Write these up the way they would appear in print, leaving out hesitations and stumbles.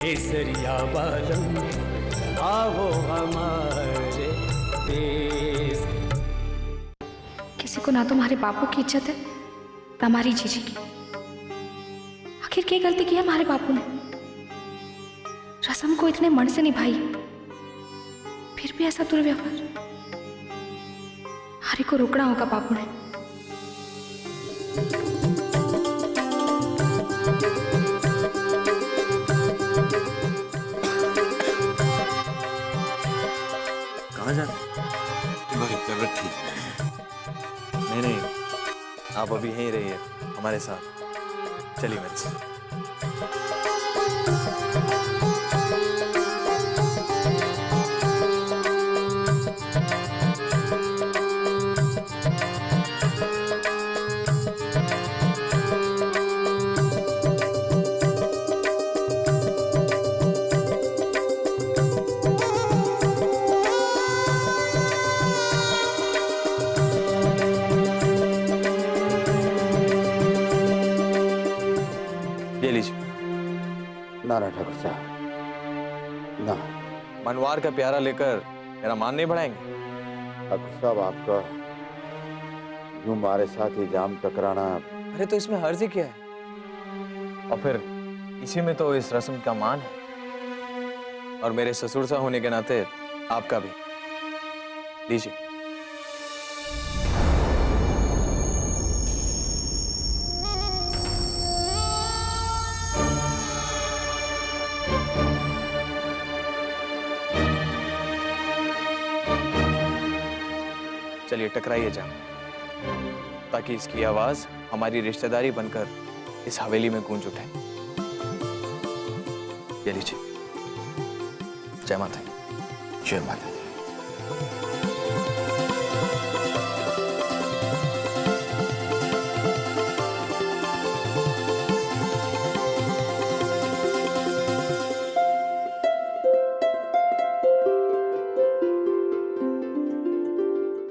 केसरिया बालम आओ हमारे देश। किसी को ना तो हमारे बापू की इज्जत है ना हमारी जीजी की। आखिर क्या गलती की है हमारे बापू ने? रस्म को इतने मन से निभाई, फिर भी ऐसा दुर्व्यवहार। हरी को रोकना होगा बापू ने। कहाँ जा रहे? तुम्हारी तबीयत ठीक नहीं नहीं, आप अभी यहीं रहिए हमारे साथ। चलिए मेरे साथ। ये लीजिए। ना ना ठाकुर साहब ना। मनवार का प्यारा लेकर मेरा मान नहीं बढ़ाएंगे? ठाकुर साहब आपका यूं हमारे साथ इल्जाम टकराना। अरे तो इसमें हर्ज ही क्या है? और फिर इसी में तो इस रस्म का मान है, और मेरे ससुर सा होने के नाते आपका भी। लीजिए। चलिए टकराइए जा, ताकि इसकी आवाज हमारी रिश्तेदारी बनकर इस हवेली में गूंज उठे। ये लीजिए। जय माता दी। जय माता दी।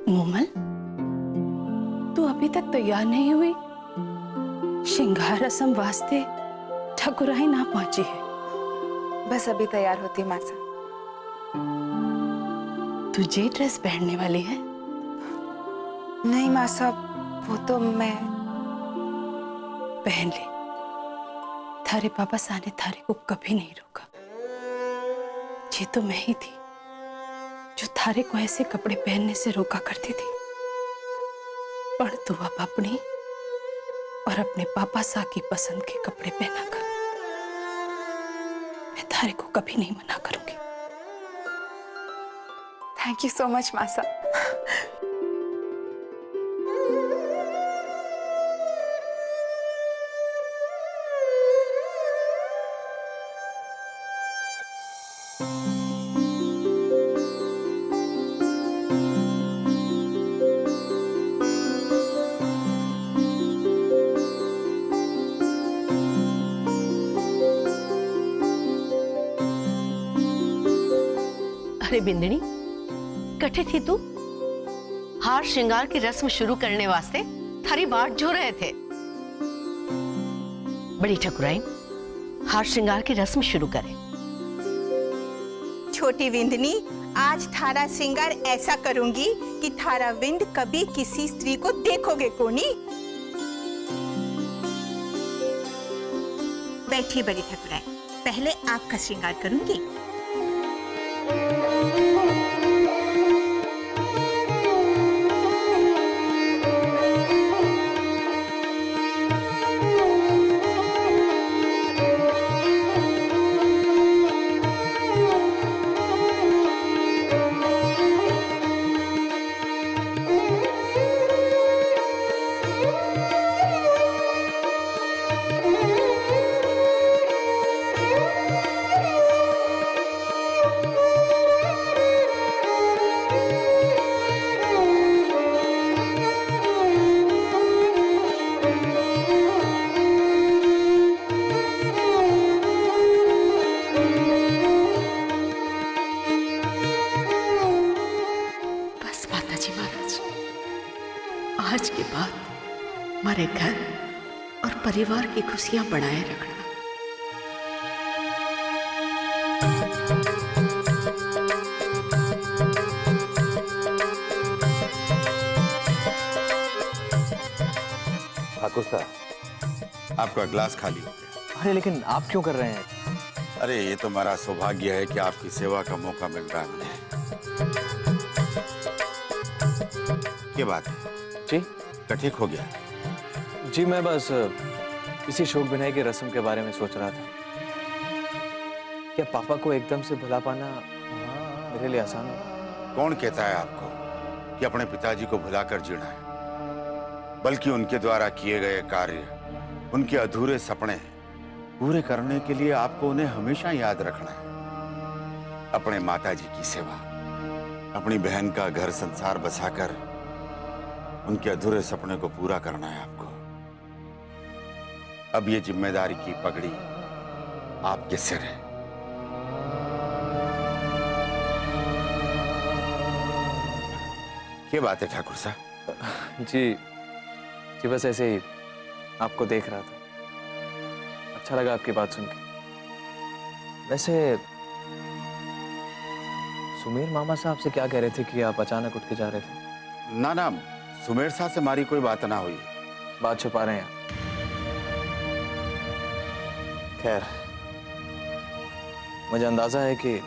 मोमल, तू अभी तक तैयार नहीं हुई? श्रृंगार रस्म वास्ते ठकुराई ना पहुंची है। बस अभी तैयार होती मासा। तुझे ड्रेस पहनने वाली है? नहीं मासा, वो तो मैं। पहन ले। थारे पापा साने थारे को कभी नहीं रोका। ये तो मैं ही थी जो थारे को ऐसे कपड़े पहनने से रोका करती थी। पर तू अब अपनी और अपने पापा सा की पसंद के कपड़े पहना कर। मैं थारे को कभी नहीं मना करूंगी। थैंक यू सो मच मासा। अरे बिंदनी, कटे थी तू? हार श्रृंगार की रस्म शुरू करने वास्ते थारी बाट जो रहे थे। बड़ी ठकुराइन, हार श्रृंगार की रस्म शुरू करें। छोटी विंदनी, आज थारा श्रृंगार ऐसा करूंगी कि थारा विंद कभी किसी स्त्री को देखोगे को नहीं। बैठिए बड़ी ठकुराइन, पहले आपका श्रृंगार करूंगी। आज के बाद हमारे घर और परिवार की खुशियां बढ़ाए रखना। ठाकुर साहब, आपका ग्लास खाली हो गया। अरे लेकिन आप क्यों कर रहे हैं? अरे ये तो मेरा सौभाग्य है कि आपकी सेवा का मौका मिल रहा है मुझे। क्या बात है जी क्या ठीक हो गया? जी, मैं बस इसी शोक बिनाई की रस्म के बारे में सोच रहा था। क्या पापा को एकदम से भुला पाना मेरे लिए आसान होगा? कौन कहता है आपको कि अपने पिताजी को भुलाकर जीना है? बल्कि उनके द्वारा किए गए कार्य, उनके अधूरे सपने पूरे करने के लिए आपको उन्हें हमेशा याद रखना है। अपने माताजी की सेवा, अपनी बहन का घर संसार बसाकर उनके अधूरे सपने को पूरा करना है आपको। अब ये जिम्मेदारी की पगड़ी आपके सिर है। क्या बात है ठाकुर साहब? जी बस ऐसे ही आपको देख रहा था, अच्छा लगा आपकी बात सुन के। वैसे सुमेर मामा साहब से क्या कह रहे थे कि आप अचानक उठ के जा रहे थे? ना ना, सुमेर साहब से हमारी कोई बात ना हुई। बात छुपा रहे हैं आप। खैर, मुझे अंदाजा है कि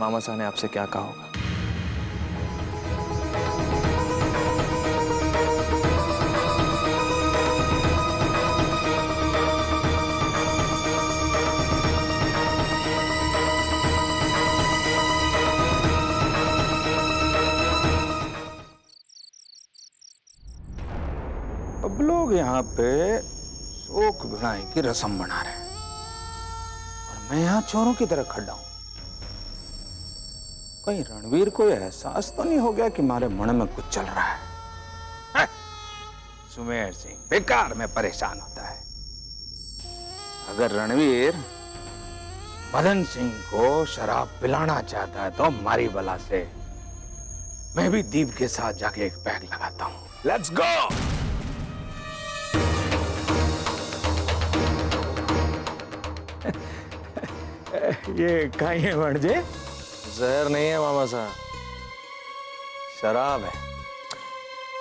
मामा साहब ने आपसे क्या कहा होगा। अब लोग यहाँ पे शोक भिड़ाई की रस्म मना रहे हैं और मैं यहाँ चोरों की तरह खड़ा हूं। कहीं रणवीर को एहसास तो नहीं हो गया कि हमारे मन में कुछ चल रहा है? सुमेर सिंह बेकार में परेशान होता है। अगर रणवीर मदन सिंह को शराब पिलाना चाहता है तो हमारी बला से मैं भी दीप के साथ जाके एक पैग लगाता हूं। Let's go. ये कहीं है वणजे? जहर नहीं है मामा साहब, शराब है।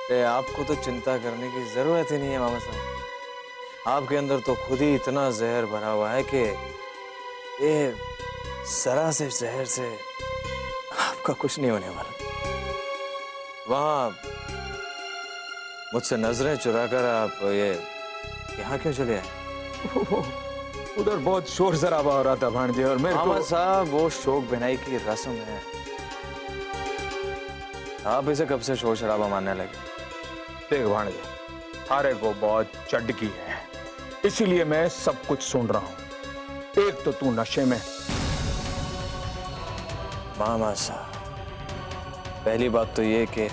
ते आपको तो चिंता करने की जरूरत ही नहीं है मामा साहब। आपके अंदर तो खुद ही इतना जहर भरा हुआ है कि ये जरा से जहर से आपका कुछ नहीं होने वाला। वहां मुझसे नजरें चुराकर आप ये यहाँ क्यों चले आए? उधर बहुत शोर शराबा हो रहा था भांजे और मेरे मामा को... साहब, वो शोक बिनाई की रस्म है। आप इसे कब से शोर शराबा मानने लगे? देख भांजे, थारे को बहुत चटकी है, इसीलिए मैं सब कुछ सुन रहा हूं। एक तो तू नशे में। मामा साहब, पहली बात तो ये कि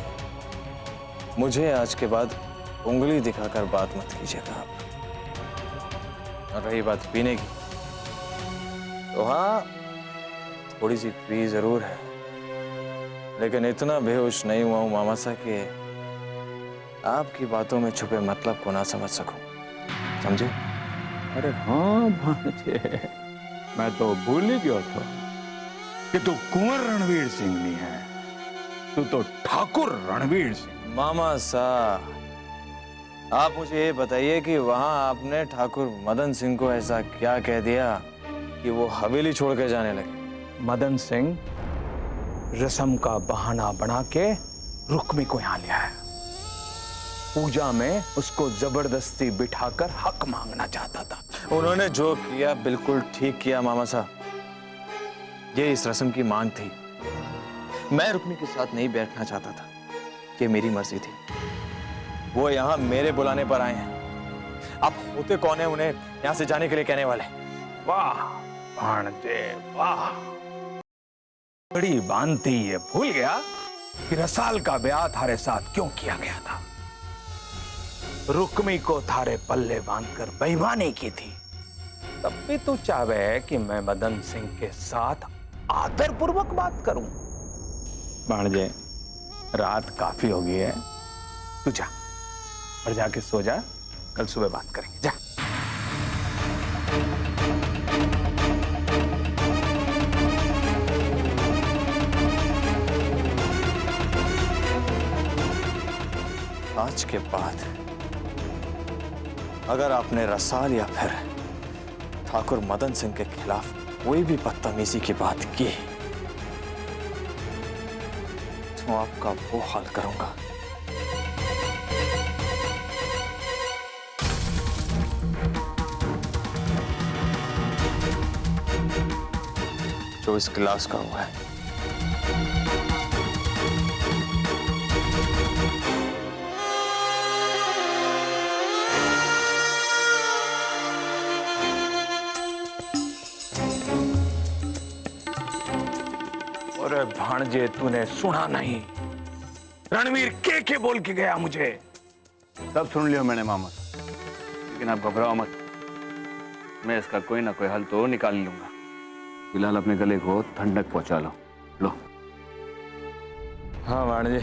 मुझे आज के बाद उंगली दिखाकर बात मत कीजिएगा आप। और रही बात पीने की, तो हाँ, थोड़ी सी पी जरूर है, लेकिन इतना बेहोश नहीं हुआ हूं मामा साहब कि आपकी बातों में छुपे मतलब को ना समझ सकूं, समझे? अरे हाँ भांजे, मैं तो भूल ही गया था कि तू कुंवर रणवीर सिंह नहीं है, तू तो ठाकुर रणवीर सिंह। मामा साहब, आप मुझे ये बताइए कि वहां आपने ठाकुर मदन सिंह को ऐसा क्या कह दिया कि वो हवेली छोड़ के जाने लगे? मदन सिंह रस्म का बहाना बना के रुक्मी को यहां लिया है। पूजा में उसको जबरदस्ती बिठाकर हक मांगना चाहता था। उन्होंने जो किया बिल्कुल ठीक किया मामा साहब। ये इस रस्म की मांग थी। मैं रुक्मी के साथ नहीं बैठना चाहता था, ये मेरी मर्जी थी। वो यहाँ मेरे बुलाने पर आए हैं। आप होते कौन है उन्हें यहाँ से जाने के लिए कहने वाले? वाह भांजे वाह, बड़ी बांधती ये भूल गया कि रसाल का ब्याह थारे साथ क्यों किया गया था। रुक्मी को थारे पल्ले बांधकर बेईमानी की थी। तब भी तू चाहे कि मैं मदन सिंह के साथ आदरपूर्वक बात करूं। भांजे, रात काफी हो गई है, तू जा और जाके सो जा, कल सुबह बात करेंगे। जा। आज के बाद अगर आपने रसाल या फिर ठाकुर मदन सिंह के खिलाफ कोई भी बदतमीजी की बात की तो आपका वो हाल करूंगा जो इस गिलास का हुआ है। अरे भाणजे, तूने सुना नहीं? रणवीर के बोल के गया मुझे। सब सुन लियो मैंने मामा, लेकिन आप घबराओ मत, मैं इसका कोई ना कोई हल तो निकाल लूंगा। फिलहाल अपने गले को ठंडक पहुंचा लो। हाँ भाणजे,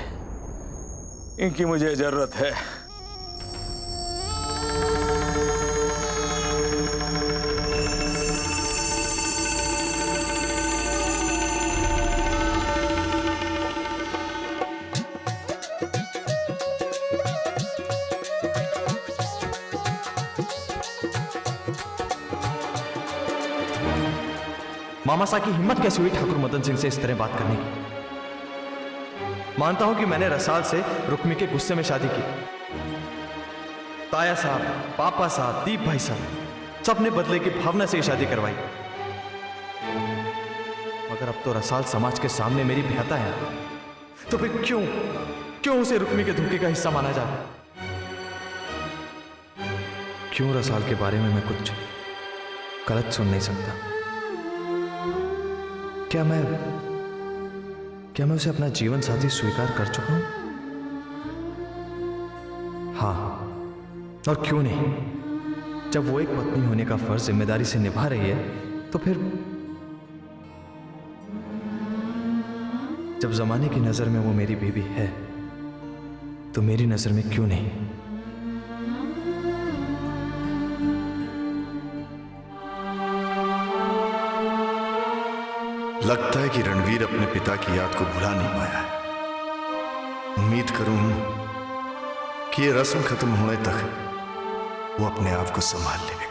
इनकी मुझे जरूरत है। मामा साहब की हिम्मत कैसे हुई ठाकुर मदन सिंह से इस तरह बात करने की? मानता हूं कि मैंने रसाल से रुक्मी के गुस्से में शादी की। ताया साहब, पापा साहब, दीप भाई साहब सबने बदले की भावना से शादी करवाई। मगर अब तो रसाल समाज के सामने मेरी बेहता है, तो फिर क्यों उसे रुक्मी के धोखे का हिस्सा माना जा रहा है? क्यों रसाल के बारे में मैं कुछ गलत सुन नहीं सकता? क्या मैं उसे अपना जीवन साथी स्वीकार कर चुका हूं? हाँ, और क्यों नहीं? जब वो एक पत्नी होने का फर्ज जिम्मेदारी से निभा रही है, तो फिर जब जमाने की नजर में वो मेरी बीवी है, तो मेरी नजर में क्यों नहीं? लगता है कि रणवीर अपने पिता की याद को भुला नहीं पाया है। उम्मीद करूं कि ये रस्म खत्म होने तक वो अपने आप को संभाल लेगा।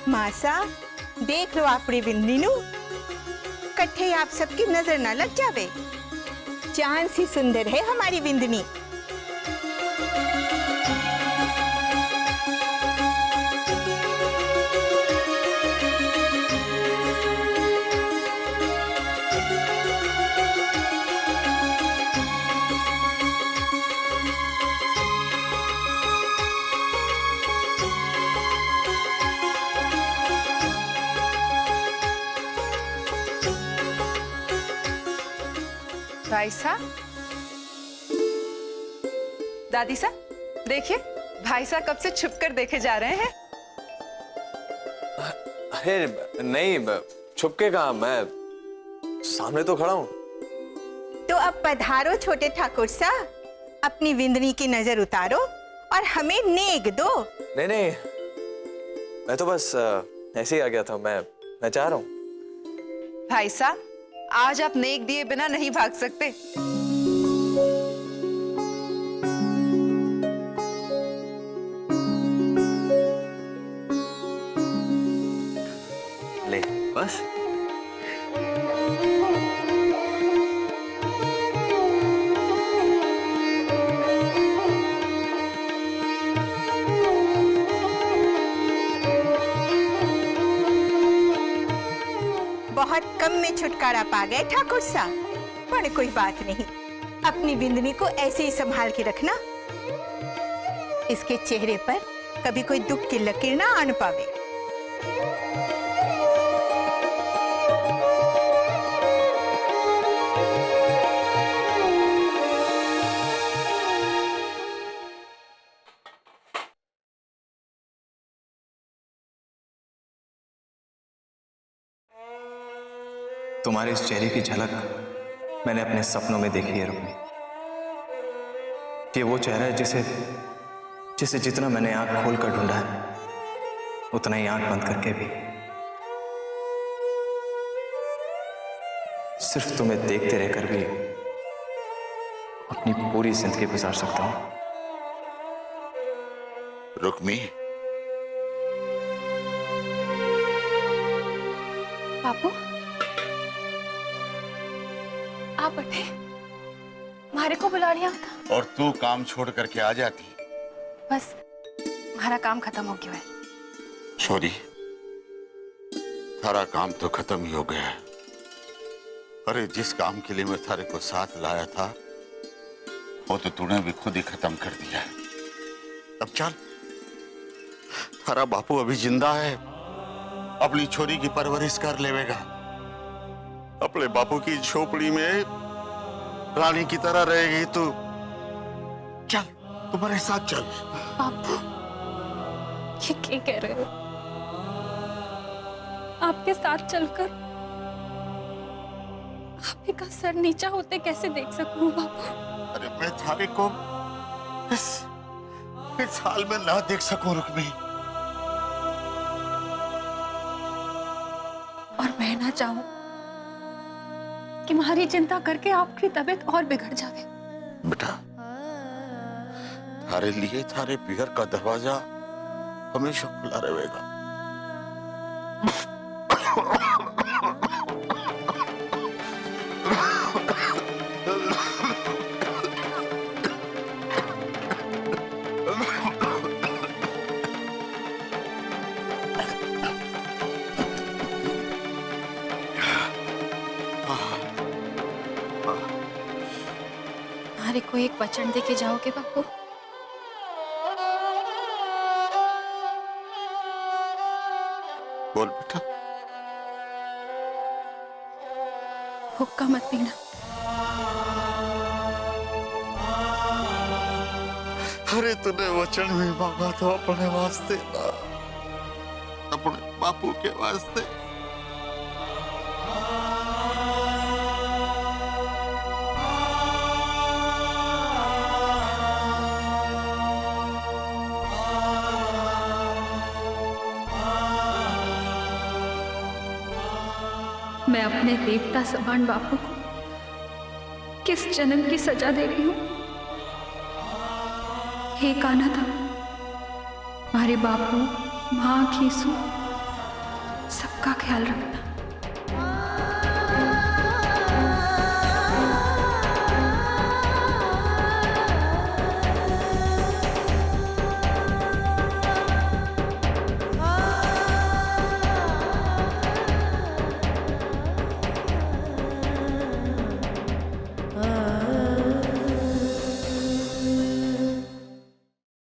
मासा देख लो आपड़ी बिंदी नू, कट्ठे आप सबकी नजर ना लग जावे। चांद सी सुंदर है हमारी बिंदनी। भाई साहब, दादी साहब, देखिए भाई साहब कब से छुपकर देखे जा रहे हैं। अरे नहीं, छुपके कहाँ, मैं सामने तो खड़ा हूं। तो अब पधारो छोटे ठाकुर सा, अपनी विंदनी की नजर उतारो और हमें नेक दो। नहीं, मैं तो बस ऐसे ही आ गया था। मैं चाह रहा हूं। भाई साहब, आज आप नेक दिए बिना नहीं भाग सकते। ले बस। बहुत कम में छुटकारा पा गए ठाकुर साहब, पर कोई बात नहीं, अपनी बिंदनी को ऐसे ही संभाल के रखना। इसके चेहरे पर कभी कोई दुख की लकीर ना आन पावे। तुम्हारे इस चेहरे की झलक मैंने अपने सपनों में देखी है रुक्मी। ये वो चेहरा है जिसे जितना मैंने आंख खोलकर ढूंढा है, उतना ही आंख बंद करके भी सिर्फ तुम्हें देखते रहकर भी अपनी पूरी जिंदगी गुजार सकता हूं। रुक्मी, बापू आप बैठे, मारे को बुला लिया था। और तू काम छोड़ करके आ जाती। बस हमारा काम खत्म हो गया है। छोरी, थारा काम तो खत्म ही हो गया है। अरे जिस काम के लिए मैं थारे को साथ लाया था वो तो तूने भी खुद ही खत्म कर दिया है। अब चल, थारा बापू अभी जिंदा है, अपनी छोरी की परवरिश कर लेवेगा। अपने बापू की झोपड़ी में रानी की तरह रहेगी तू। चल, तुम्हारे साथ चल। बापू ये क्या कह रहे हो? आपके साथ चलकर आप ही का सर नीचा होते कैसे देख सकूं बापू? अरे मैं थारे को इस हाल में ना देख सकूं रुक्मी। और मैं ना चाहूं कि हमारी चिंता करके आपकी तबीयत और बिगड़ जाए। बेटा, थारे लिए थारे पियर का दरवाजा हमेशा खुला रहेगा। हमारे को एक वचन देके जाओगे बापू? बोल बेटा। हुक्का मत पीना। अरे तूने वचन भी मांगा तो अपने वास्ते ना, अपने बापू के वास्ते। मैं अपने देवता समान बापू को किस जन्म की सजा दे रही हूं? हे कान्हा, हमारे बापू, माँ, खीसू सबका ख्याल रखना।